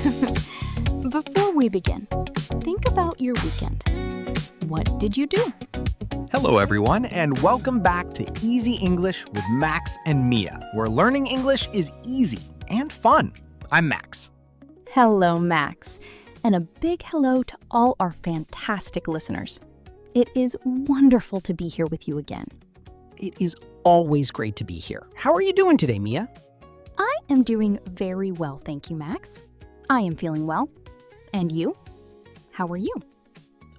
Before we begin, think about your weekend. What did you do? Hello, everyone, and welcome back to Easy English with Max and Mia, where learning English is easy and fun. I'm Max. Hello, Max. And a big hello to all our fantastic listeners. It is wonderful to be here with you again. It is always great to be here. How are you doing today, Mia? I am doing very well, thank you, Max. I am feeling well. And you? How are you?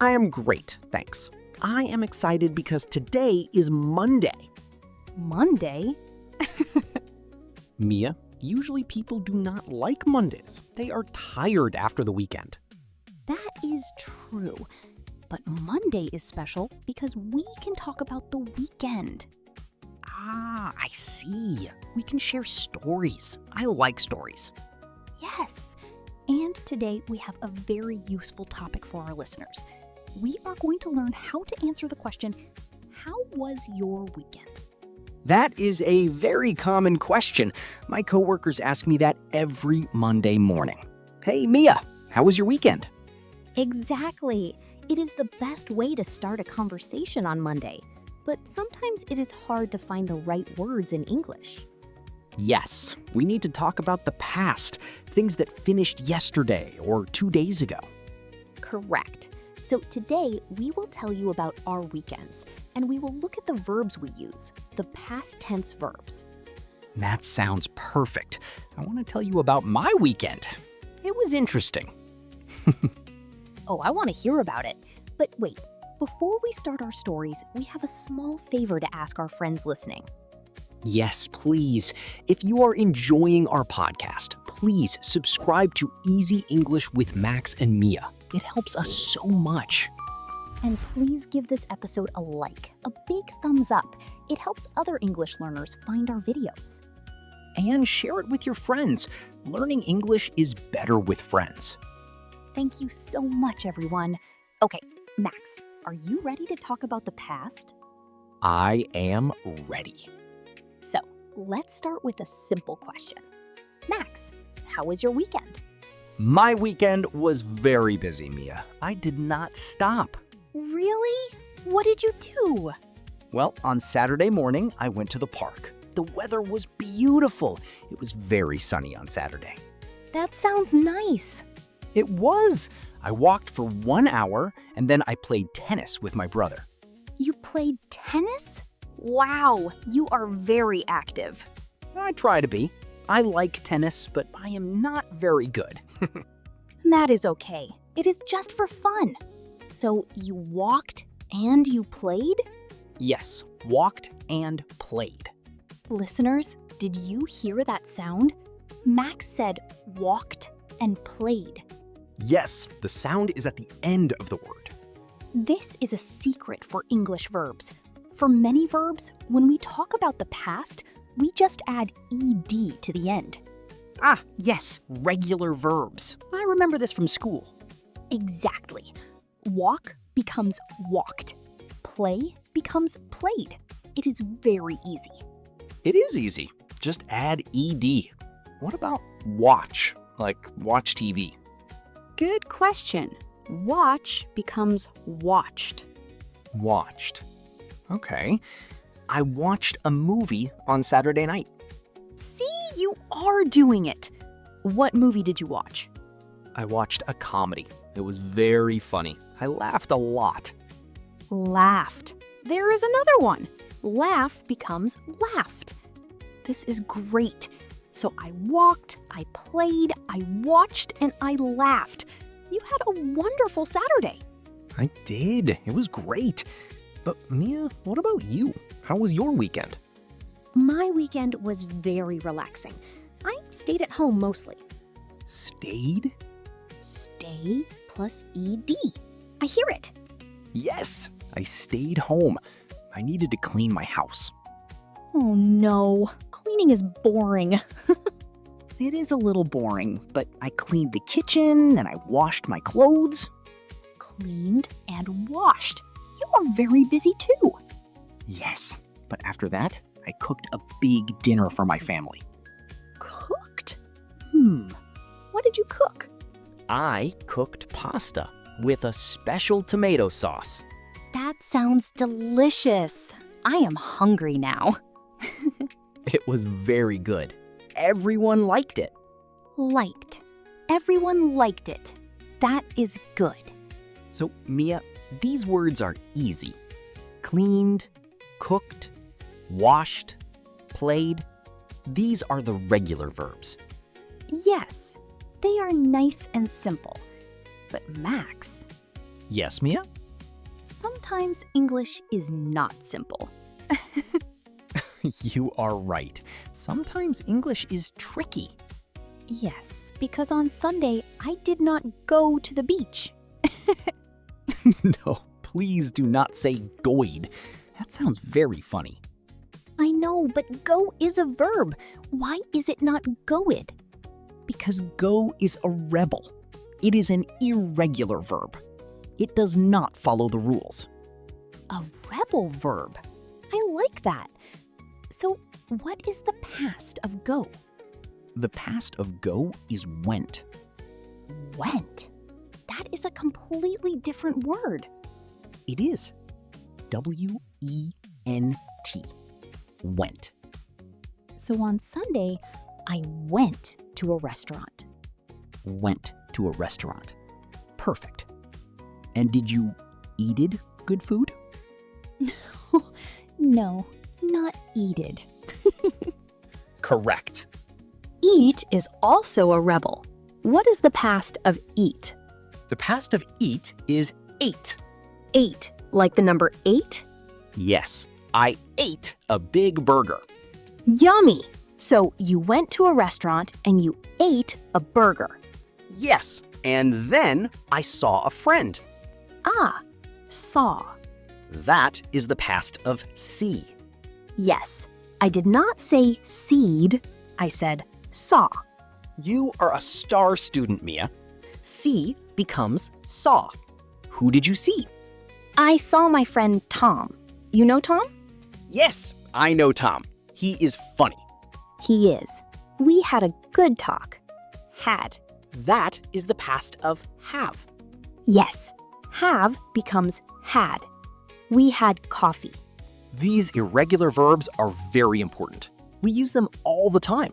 I am great, thanks. I am excited because today is Monday. Monday? Mia, usually people do not like Mondays. They are tired after the weekend. That is true. But Monday is special because we can talk about the weekend. Ah, I see. We can share stories. I like stories. Yes. And today we have a very useful topic for our listeners. We are going to learn how to answer the question, how was your weekend? That is a very common question. My coworkers ask me that every Monday morning. Hey, Mia, how was your weekend? Exactly. It is the best way to start a conversation on Monday. But sometimes it is hard to find the right words in English. Yes, we need to talk about the past, things that finished yesterday or 2 days ago. Correct. So today, we will tell you about our weekends, and we will look at the verbs we use, the past tense verbs. That sounds perfect. I want to tell you about my weekend. It was interesting. Oh, I want to hear about it. But wait, before we start our stories, we have a small favor to ask our friends listening. Yes, please. If you are enjoying our podcast, please subscribe to Easy English with Max and Mia. It helps us so much. And please give this episode a like, a big thumbs up. It helps other English learners find our videos. And share it with your friends. Learning English is better with friends. Thank you so much, everyone. Okay, Max, are you ready to talk about the past? I am ready. So, let's start with a simple question. Max, how was your weekend? My weekend was very busy, Mia. I did not stop. Really? What did you do? Well, on Saturday morning, I went to the park. The weather was beautiful. It was very sunny on Saturday. That sounds nice. It was. I walked for 1 hour, and then I played tennis with my brother. You played tennis? Wow, you are very active. I try to be. I like tennis, but I am not very good. That is okay. It is just for fun. So you walked and you played? Yes, walked and played. Listeners, did you hear that sound? Max said walked and played. Yes, the sound is at the end of the word. This is a secret for English verbs. For many verbs, when we talk about the past, we just add ed to the end. Ah, yes, regular verbs. I remember this from school. Exactly. Walk becomes walked. Play becomes played. It is very easy. It is easy. Just add ed. What about watch, like watch TV? Good question. Watch becomes watched. Watched. Okay. I watched a movie on Saturday night. See, you are doing it. What movie did you watch? I watched a comedy. It was very funny. I laughed a lot. Laughed. There is another one. Laugh becomes laughed. This is great. So I walked, I played, I watched, and I laughed. You had a wonderful Saturday. I did. It was great. But Mia, what about you? How was your weekend? My weekend was very relaxing. I stayed at home mostly. Stayed? Stay plus ed. I hear it. Yes, I stayed home. I needed to clean my house. Oh no, cleaning is boring. It is a little boring, but I cleaned the kitchen and I washed my clothes. Cleaned and washed. You are very busy too. Yes, but after that, I cooked a big dinner for my family. Cooked? What did you cook? I cooked pasta with a special tomato sauce. That sounds delicious. I am hungry now. It was very good. Everyone liked it. Liked. Everyone liked it. That is good. So, Mia, these words are easy. Cleaned, cooked, washed, played. These are the regular verbs. Yes, they are nice and simple. But Max, Yes, Mia? sometimes English is not simple. You are right. Sometimes English is tricky. Yes, because on Sunday I did not go to the beach. No, please do not say goid. That sounds very funny. I know, but go is a verb. Why is it not goed? Because go is a rebel. It is an irregular verb. It does not follow the rules. A rebel verb. I like that. So, what is the past of go? The past of go is went. Went. That is a completely different word. It is. W-E-N-T. Went. So on Sunday, I went to a restaurant. Went to a restaurant. Perfect. And did you eated good food? No, not eated. Correct. Eat is also a rebel. What is the past of eat? The past of eat is ate. 8, like the number 8? Yes, I ate a big burger. Yummy! So you went to a restaurant and you ate a burger. Yes, and then I saw a friend. Ah, saw. That is the past of see. Yes, I did not say seed. I said saw. You are a star student, Mia. See becomes saw. Who did you see? I saw my friend Tom. You know Tom? Yes, I know Tom. He is funny. He is. We had a good talk. Had. That is the past of have. Yes, have becomes had. We had coffee. These irregular verbs are very important. We use them all the time.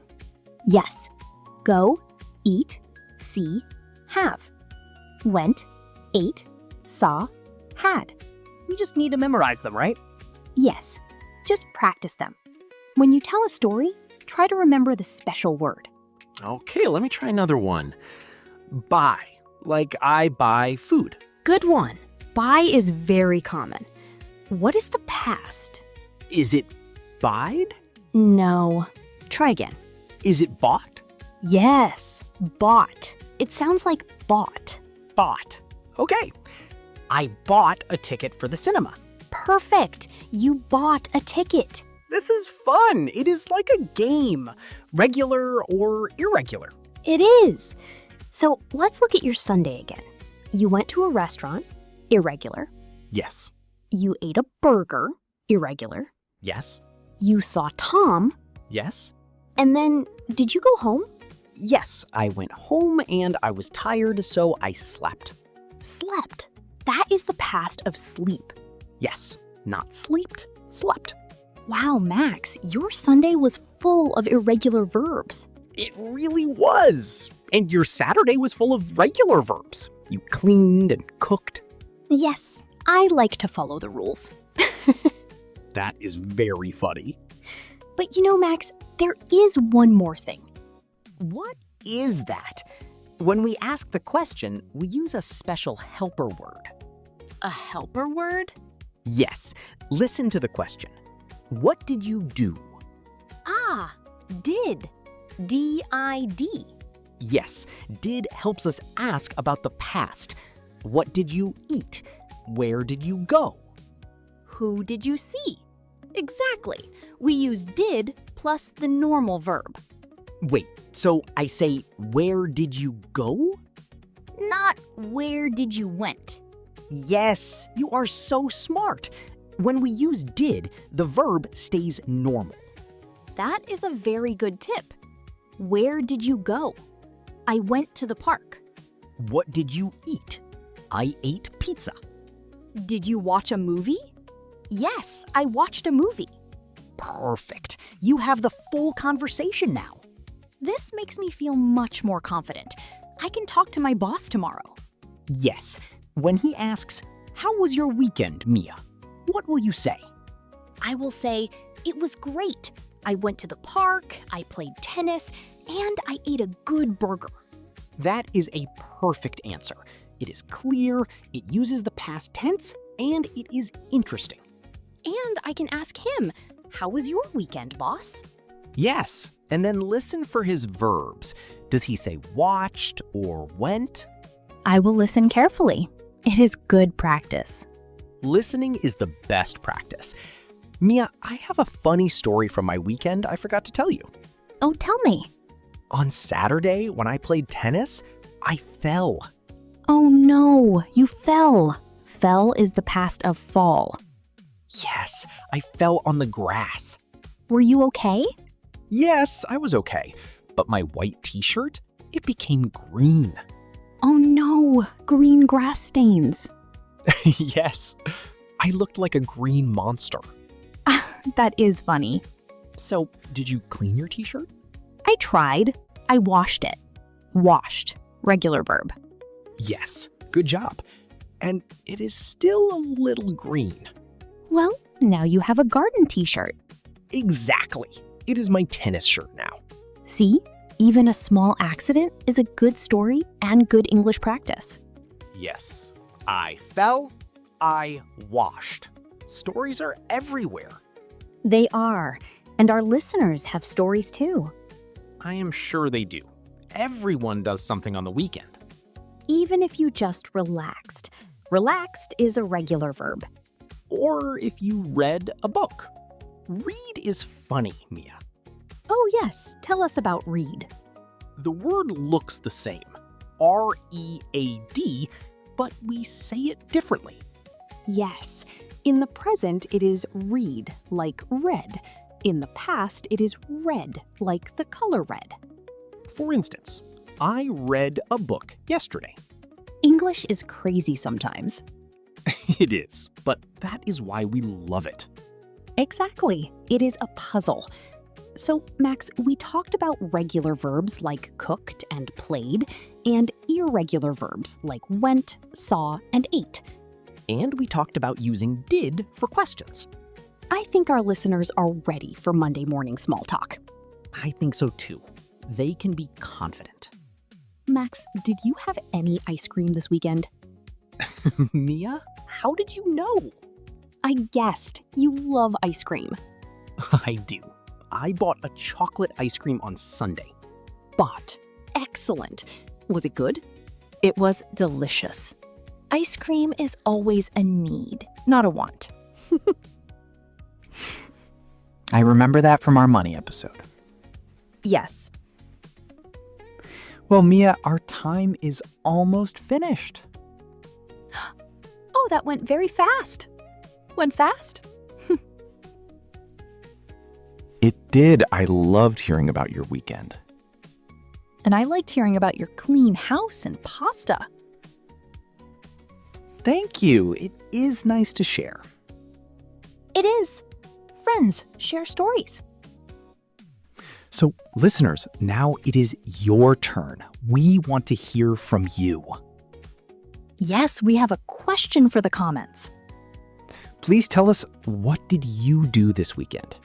Yes. Go, eat, see, have. Went, ate, saw, had. We just need to memorize them, right? Yes. Just practice them. When you tell a story, try to remember the special word. Okay, let me try another one. Buy, like I buy food. Good one. Buy is very common. What is the past? Is it buyed? No. Try again. Is it bought? Yes, bought. It sounds like bought. Bought. Okay. I bought a ticket for the cinema. Perfect. You bought a ticket. This is fun. It is like a game, regular or irregular. It is. So let's look at your Sunday again. You went to a restaurant, irregular. Yes. You ate a burger, irregular. Yes. You saw Tom. Yes. And then, did you go home? Yes, I went home and I was tired, so I slept. Slept. That is the past of sleep. Yes, not sleeped, slept. Wow, Max, your Sunday was full of irregular verbs. It really was. And your Saturday was full of regular verbs. You cleaned and cooked. Yes, I like to follow the rules. That is very funny. But you know, Max, there is one more thing. What is that? When we ask the question, we use a special helper word. A helper word? Yes, listen to the question. What did you do? Ah, did. D-I-D. Yes, did helps us ask about the past. What did you eat? Where did you go? Who did you see? Exactly. We use did plus the normal verb. Wait, so I say, where did you go? Not where did you went. Yes, you are so smart. When we use did, the verb stays normal. That is a very good tip. Where did you go? I went to the park. What did you eat? I ate pizza. Did you watch a movie? Yes, I watched a movie. Perfect. You have the full conversation now. This makes me feel much more confident. I can talk to my boss tomorrow. Yes. When he asks, "How was your weekend, Mia?" What will you say? I will say, it was great. I went to the park, I played tennis, and I ate a good burger. That is a perfect answer. It is clear, it uses the past tense, and it is interesting. And I can ask him, how was your weekend, boss? Yes, and then listen for his verbs. Does he say watched or went? I will listen carefully. It is good practice. Listening is the best practice. Mia, I have a funny story from my weekend I forgot to tell you. Oh, tell me. On Saturday, when I played tennis, I fell. Oh no, you fell. Fell is the past of fall. Yes, I fell on the grass. Were you okay? Yes, I was okay. But my white t-shirt, it became green. Oh no, green grass stains. Yes, I looked like a green monster. That is funny. So, did you clean your t-shirt? I tried. I washed it. Washed. Regular verb. Yes, good job. And it is still a little green. Well, now you have a garden t-shirt. Exactly. It is my tennis shirt now. See? Even a small accident is a good story and good English practice. Yes, I fell, I washed. Stories are everywhere. They are. And our listeners have stories too. I am sure they do. Everyone does something on the weekend. Even if you just relaxed. Relaxed is a regular verb. Or if you read a book. Read is funny, Mia. Oh yes, tell us about read. The word looks the same, R-E-A-D, but we say it differently. Yes. In the present, it is read, like red. In the past, it is red, like the color red. For instance, I read a book yesterday. English is crazy sometimes. It is, but that is why we love it. Exactly. It is a puzzle. So, Max, we talked about regular verbs like cooked and played, and irregular verbs like went, saw, and ate. And we talked about using did for questions. I think our listeners are ready for Monday morning small talk. I think so too. They can be confident. Max, did you have any ice cream this weekend? Mia, how did you know? I guessed. You love ice cream. I do. I bought a chocolate ice cream on Sunday. Bought. Excellent. Was it good? It was delicious. Ice cream is always a need, not a want. I remember that from our money episode. Yes. Well, Mia, our time is almost finished. Oh, that went very fast. Went fast? It did. I loved hearing about your weekend. And I liked hearing about your clean house and pasta. Thank you. It is nice to share. It is. Friends, share stories. So, listeners, now it is your turn. We want to hear from you. Yes, we have a question for the comments. Please tell us, what did you do this weekend?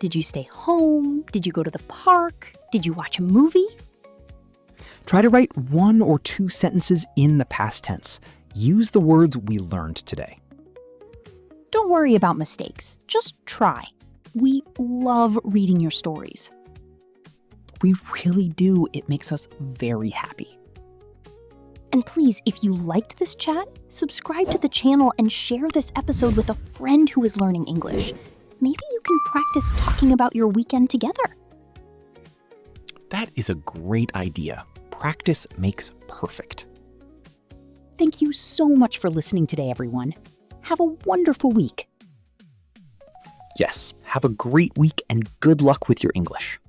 Did you stay home? Did you go to the park? Did you watch a movie? Try to write 1 or 2 sentences in the past tense. Use the words we learned today. Don't worry about mistakes. Just try. We love reading your stories. We really do. It makes us very happy. And please, if you liked this chat, subscribe to the channel and share this episode with a friend who is learning English. Maybe you can practice talking about your weekend together. That is a great idea. Practice makes perfect. Thank you so much for listening today, everyone. Have a wonderful week. Yes, have a great week and good luck with your English.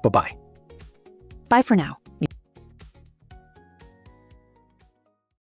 Bye-bye. Bye for now.